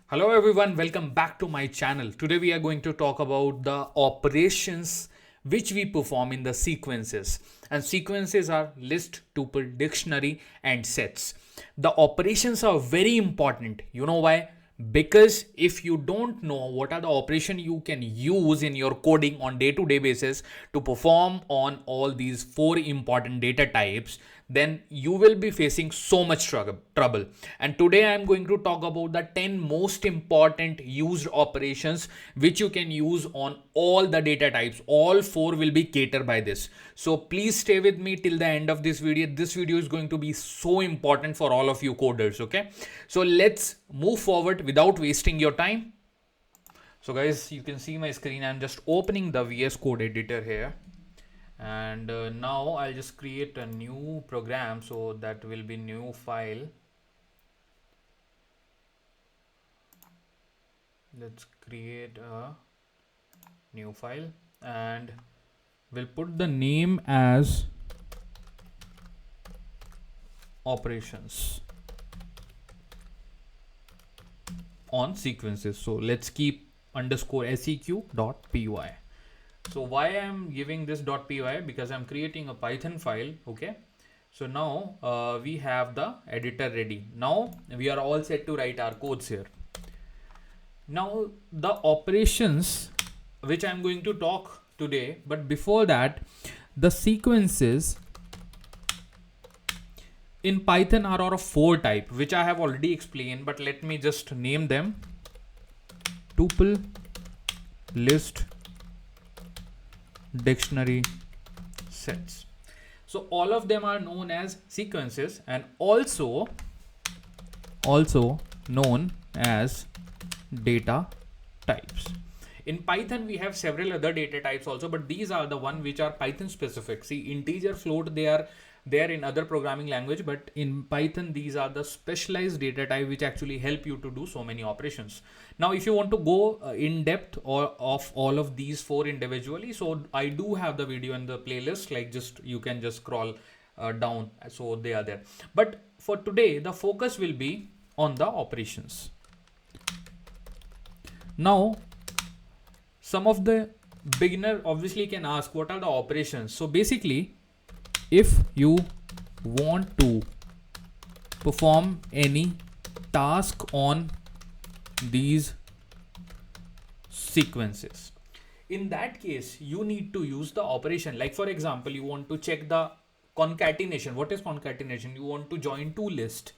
Hello everyone, welcome back to my channel. Today we are going to talk about the operations which we perform in the sequences. And sequences are list, tuple, dictionary and sets. The operations are very important. You know why? Because if you don't know what are the operation you can use in your coding on day-to-day basis to perform on all these four important data types, then you will be facing so much trouble. And today I am going to talk about the 10 most important used operations which you can use on all the data types. All four will be catered by this. So please stay with me till the end of this video. This video is going to be so important for all of you coders. Okay, so let's move forward without wasting your time. So guys, you can see my screen. I'm just opening the VS Code editor here. And now I'll just create a new program, so that will be new file. Let's create a new file and we'll put the name as operations on sequences. So let's keep _seq.py. So why I'm giving this .py? Because I'm creating a Python file. Okay, so now we have the editor ready. Now we are all set to write our codes here. Now the operations which I'm going to talk today, but before that, the sequences in Python are of four types, which I have already explained, but let me just name them: tuple, list, dictionary, sets. So all of them are known as sequences and also known as data types. In Python we have several other data types also, but these are the one which are Python specific. See, integer, float, they are there in other programming language, but in Python these are the specialized data type which actually help you to do so many operations. Now if you want to go in depth or of all of these four individually, so I do have the video in the playlist, like just you can just scroll down, so they are there. But for today the focus will be on the operations. Now some of the beginner obviously can ask, what are the operations? So basically, if you want to perform any task on these sequences, in that case you need to use the operation. Like for example, you want to check the concatenation. What is concatenation? You want to join two lists,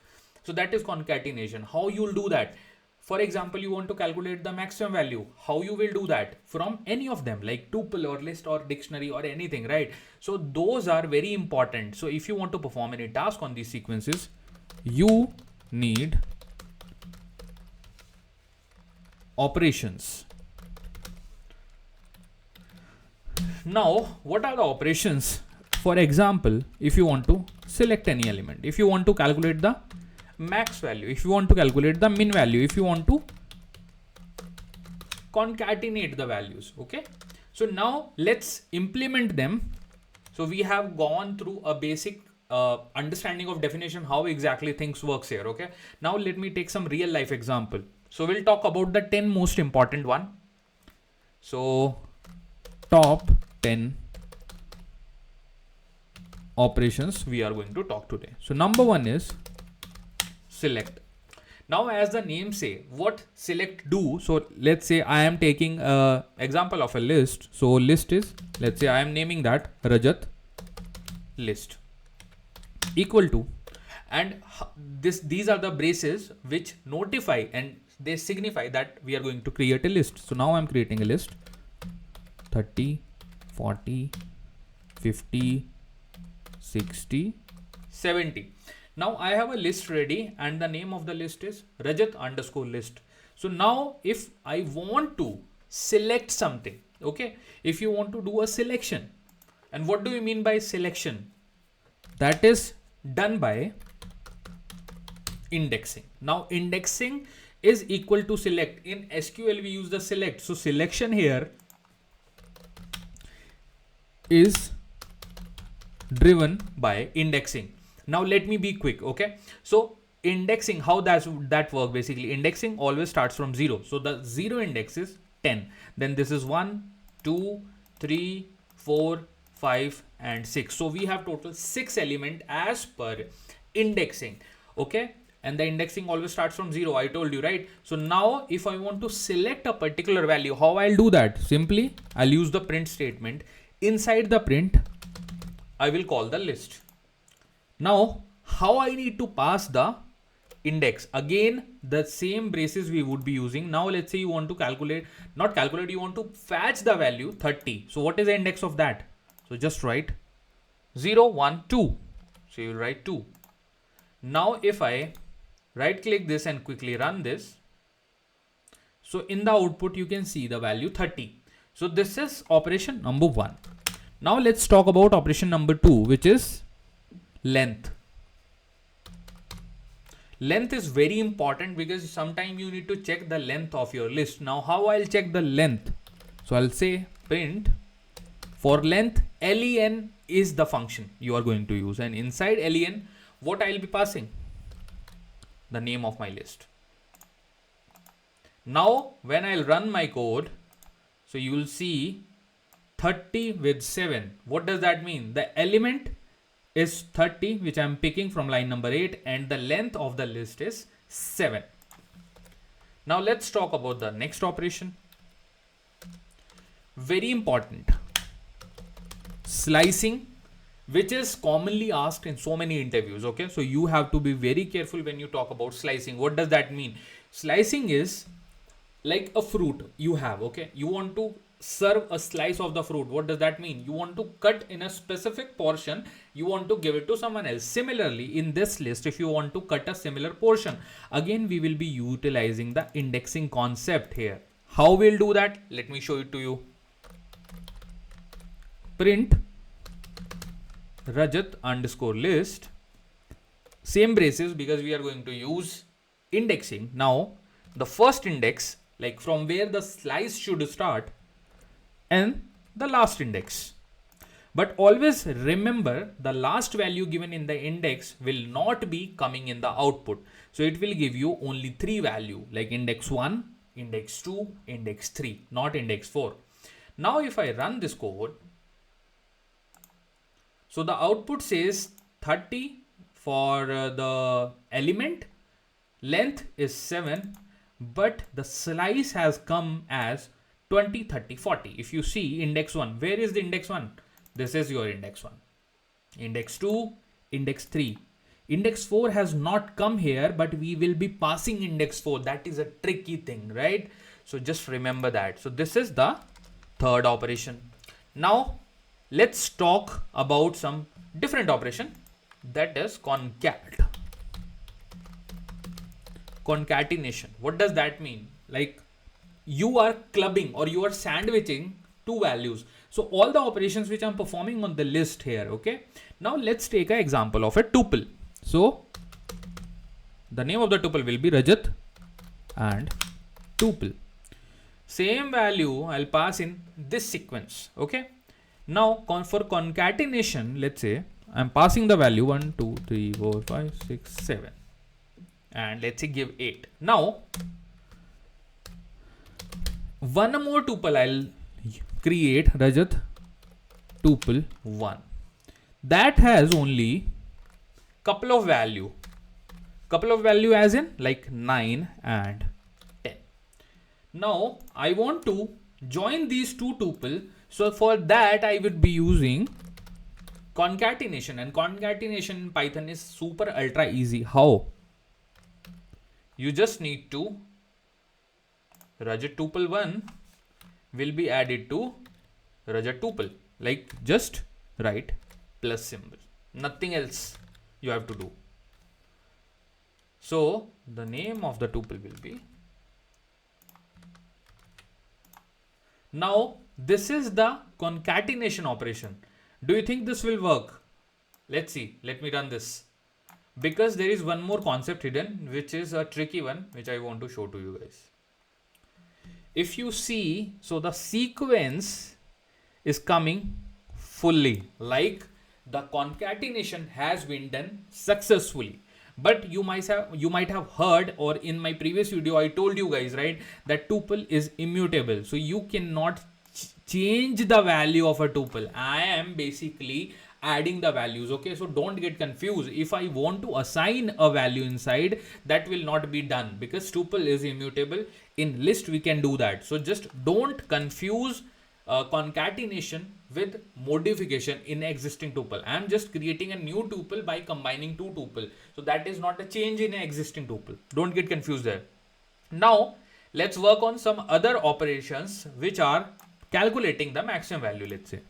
so that is concatenation. How you'll do that? For example, you want to calculate the maximum value. How you will do that? From any of them, like tuple or list or dictionary or anything, right? So those are very important. So if you want to perform any task on these sequences, you need operations. Now, what are the operations? For example, if you want to select any element, if you want to calculate the max value, if you want to calculate the min value, if you want to concatenate the values. Okay, so now let's implement them. So we have gone through a basic understanding of definition, how exactly things works here. Okay, now let me take some real life example. So we'll talk about the 10 most important one. So top 10 operations we are going to talk today. So number one is select. Now as the name say, what select do? So let's say I am taking a example of a list. So list is, let's say I am naming that Rajat list equal to, and these are the braces which notify and they signify that we are going to create a list. So now I'm creating a list 30, 40, 50, 60, 70. Now I have a list ready and the name of the list is Rajat _ list. So now if I want to select something, okay, if you want to do a selection, and what do you mean by selection? That is done by indexing. Now indexing is equal to select. In SQL we use the select. So selection here is driven by indexing. Now let me be quick. Okay, so indexing, how that work basically, indexing always starts from 0. So the 0 index is 10. Then this is 1, 2, 3, 4, 5 and 6. So we have total 6 element as per indexing. Okay. And the indexing always starts from 0. I told you, right? So now if I want to select a particular value, how I'll do that? Simply I'll use the print statement. Inside the print, I will call the list. Now, how I need to pass the index? Again, the same braces we would be using. Now, let's say you want to calculate, not calculate, you want to fetch the value 30. So what is the index of that? So just write 0, 1, 2. So you will write 2. Now, if I right click this and quickly run this, so in the output, you can see the value 30. So this is operation number 1. Now let's talk about operation number 2, which is length. Length is very important because sometimes you need to check the length of your list. Now how I'll check the length? So I'll say print for length, len is the function you are going to use, and inside len, what I'll be passing? The name of my list. Now when I'll run my code, so you will see 30 with 7. What does that mean? The element is 30, which I'm picking from line number 8, and the length of the list is 7. Now let's talk about the next operation. Very important. Slicing, which is commonly asked in so many interviews. Okay, so you have to be very careful when you talk about slicing. What does that mean? Slicing is like a fruit you have. Okay, you want to serve a slice of the fruit. What does that mean? You want to cut in a specific portion, you want to give it to someone else. Similarly, in this list, if you want to cut a similar portion, again we will be utilizing the indexing concept here. How we'll do that? Let me show it to you. Print Rajat underscore list, same braces because we are going to use indexing. Now the first index, like from where the slice should start, and the last index. But always remember, the last value given in the index will not be coming in the output. So it will give you only 3 value, like index 1, index 2, index 3, not index 4. Now if I run this code, so the output says 30 for the element, length is 7, but the slice has come as 20, 30, 40. If you see index 1, where is the index 1? This is your index 1. Index 2, index 3. Index 4 has not come here, but we will be passing index 4. That is a tricky thing, right? So just remember that. So this is the third operation. Now let's talk about some different operation, that is concatenation. What does that mean? Like you are clubbing or you are sandwiching 2 values. So all the operations which I'm performing on the list here. Okay. Now let's take an example of a tuple. So the name of the tuple will be Rajat and tuple. Same value I'll pass in this sequence. Okay. Now for concatenation, let's say I'm passing the value 1, 2, 3, 4, 5, 6, 7. And let's say give 8. Now one more tuple I'll create, Rajat tuple 1. That has only couple of value as in like 9 and 10. Now I want to join these 2 tuple. So for that I would be using concatenation, and concatenation in Python is super ultra easy. How? You just need to Rajat tuple 1 will be added to Rajat tuple, like just write plus symbol, nothing else you have to do. So the name of the tuple will be, now this is the concatenation operation. Do you think this will work? Let's see. Let me run this, because there is one more concept hidden, which is a tricky one, which I want to show to you guys. If you see, so the sequence is coming fully, like the concatenation has been done successfully. But you might have heard, or in my previous video I told you guys, right, that tuple is immutable, so you cannot change the value of a tuple. I am basically adding the values. Okay, so don't get confused. If I want to assign a value inside, that will not be done because tuple is immutable. In list we can do that, so just don't confuse concatenation with modification in existing tuple. I am just creating a new tuple by combining two tuple, so that is not a change in an existing tuple. Don't get confused there. Now let's work on some other operations which are calculating the maximum value. Let's say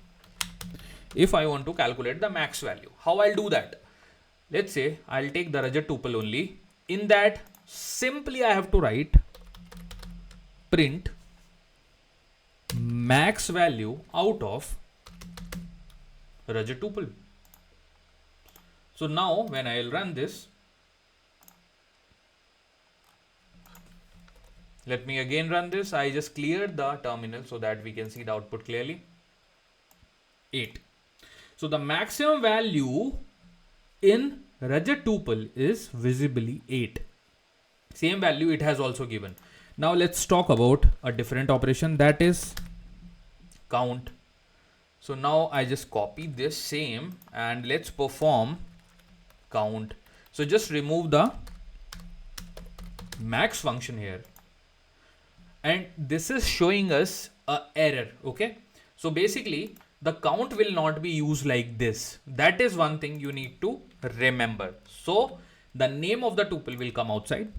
if I want to calculate the max value, how I'll do that? Let's say I'll take the Rajat tuple only. In that, simply I have to write print max value out of Rajat tuple. So now when I'll run this, let me again run this. I just cleared the terminal so that we can see the output clearly. 8. So the maximum value in Rajat tuple is visibly 8. Same value it has also given. Now let's talk about a different operation, that is count. So now I just copy this same and let's perform count. So just remove the max function here. And this is showing us a error. Okay. So basically the count will not be used like this. That is one thing you need to remember. So the name of the tuple will come outside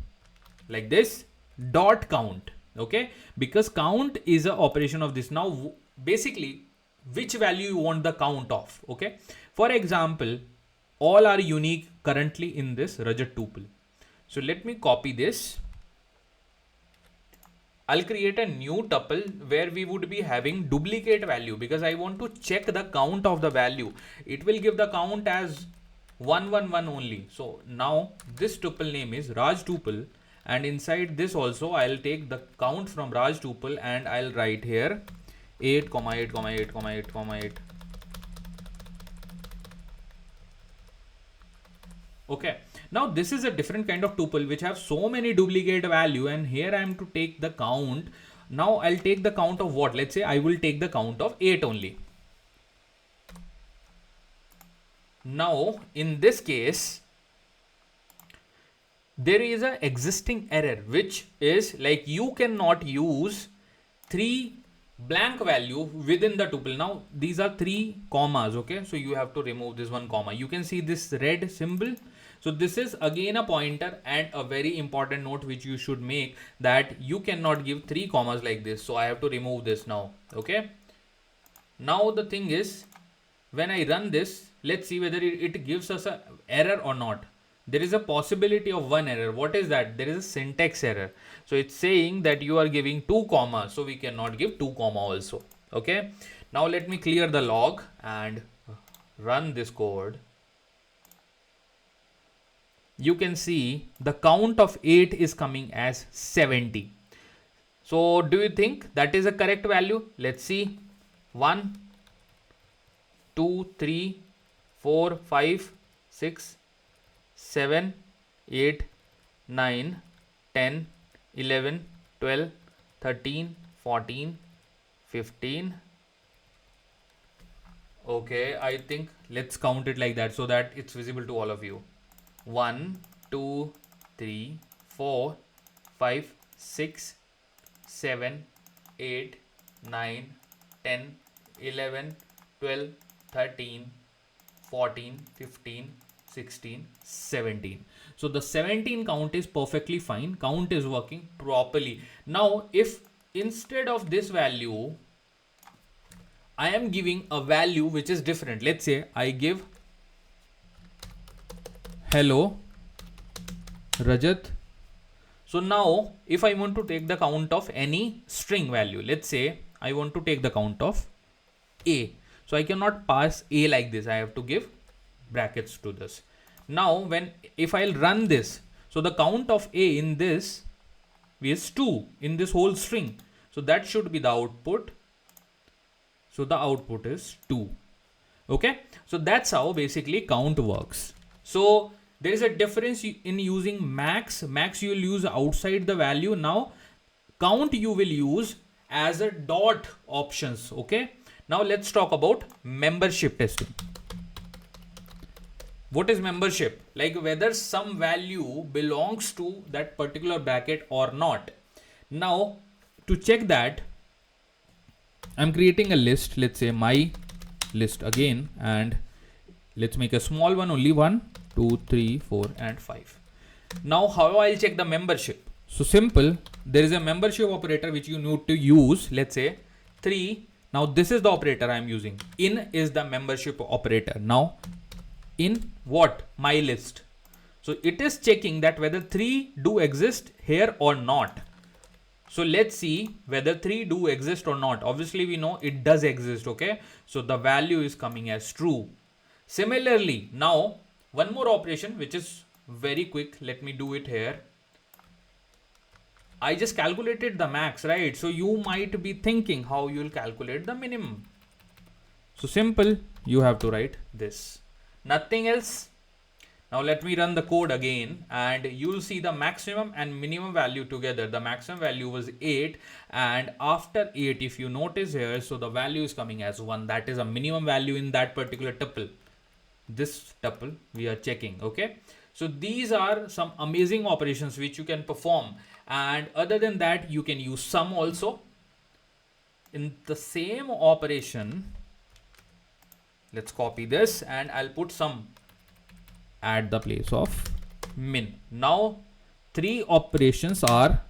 like this, dot count. Okay, because count is an operation of this. Now basically which value you want the count of. Okay, for example, all are unique currently in this Rajat tuple. So let me copy this. I'll create a new tuple where we would be having duplicate value because I want to check the count of the value. It will give the count as 111 only. So now this tuple name is Raj tuple, and inside this also I'll take the count from Raj tuple and I'll write here 8, 8, 8, 8, 8. Okay. Now this is a different kind of tuple which have so many duplicate value, and here I am to take the count. Now I'll take the count of what? Let's say I will take the count of 8 only. Now in this case there is a existing error which is like you cannot use 3 blank value within the tuple. Now these are 3 commas. Okay, so you have to remove this one comma. You can see this red symbol. So this is again a pointer, and a very important note which you should make, that you cannot give 3 commas like this. So I have to remove this now. Okay. Now the thing is, when I run this, let's see whether it gives us an error or not. There is a possibility of one error. What is that? There is a syntax error. So it's saying that you are giving 2 commas. So we cannot give 2 comma also. Okay. Now let me clear the log and run this code. You can see the count of 8 is coming as 70. So do you think that is a correct value? Let's see. 1, 2, 3, 4, 5, 6, 7, 8, 9, 10, 11, 12, 13, 14, 15. Okay, I think let's count it like that so that it's visible to all of you. 1, 2, 3, 4, 5, 6, 7, 8, 9, 10, 11, 12, 13, 14, 15, 16, 17. So the 17 count is perfectly fine. Count is working properly. Now, if instead of this value, I am giving a value which is different. Let's say I give hello Rajat. So now if I want to take the count of any string value, let's say I want to take the count of A. So I cannot pass A like this. I have to give brackets to this. Now if I'll run this, so the count of A in this is 2 in this whole string. So that should be the output. So the output is 2. Okay. So that's how basically count works. So There is a difference in using max. Max you will use outside the value. Now count you will use as a dot options. Okay. Now let's talk about membership testing. What is membership? Like whether some value belongs to that particular bracket or not. Now to check that, I'm creating a list. Let's say my list again, and let's make a small one, only 1, 2, 3, 4, and 5. Now how I'll check the membership? So simple, there is a membership operator which you need to use. Let's say 3. Now this is the operator I'm using. In is the membership operator. Now in what? My list. So it is checking that whether 3 do exist here or not. So let's see whether 3 do exist or not. Obviously we know it does exist. Okay. So the value is coming as true. Similarly, now one more operation which is very quick. Let me do it here. I just calculated the max, right? So you might be thinking how you will calculate the minimum. So simple, you have to write this. Nothing else. Now let me run the code again, and you'll see the maximum and minimum value together. The maximum value was 8, and after 8, if you notice here, so the value is coming as 1. That is a minimum value in that particular tuple. This tuple we are checking. Okay. So these are some amazing operations which you can perform. And other than that, you can use sum also. In the same operation, let's copy this and I'll put sum at the place of min. Now 3 operations are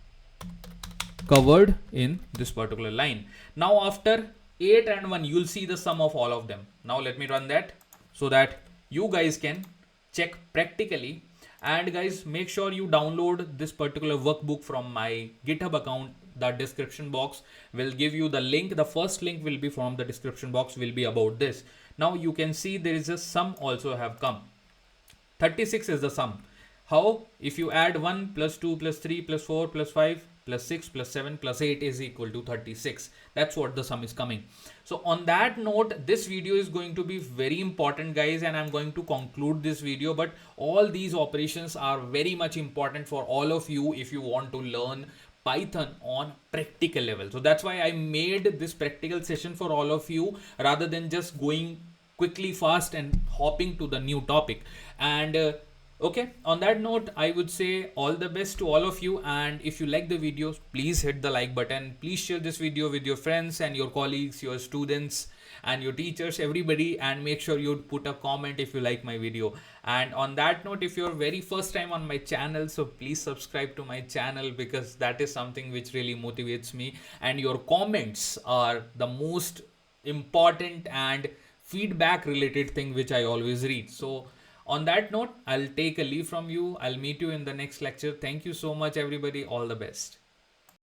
covered in this particular line. Now after 8 and 1, you'll see the sum of all of them. Now let me run that so that you guys can check practically. And guys, make sure you download this particular workbook from my GitHub account. The description box will give you the link. The first link will be from the description box, will be about this. Now you can see there is a sum also have come. 36 is the sum. How? If you add 1 plus 2 plus 3 plus 4 plus 5 plus 6 plus 7 plus 8 is equal to 36. That's what the sum is coming. So on that note, this video is going to be very important, guys, and I'm going to conclude this video. But all these operations are very much important for all of you if you want to learn Python on practical level. So that's why I made this practical session for all of you rather than just going quickly fast and hopping to the new topic. And okay, on that note, I would say all the best to all of you. And if you like the videos, please hit the like button. Please share this video with your friends and your colleagues, your students and your teachers, everybody. And make sure you put a comment if you like my video. And on that note, if you're very first time on my channel, so please subscribe to my channel, because that is something which really motivates me. And your comments are the most important and feedback related thing which I always read. So on that note, I'll take a leave from you. I'll meet you in the next lecture. Thank you so much, everybody. All the best.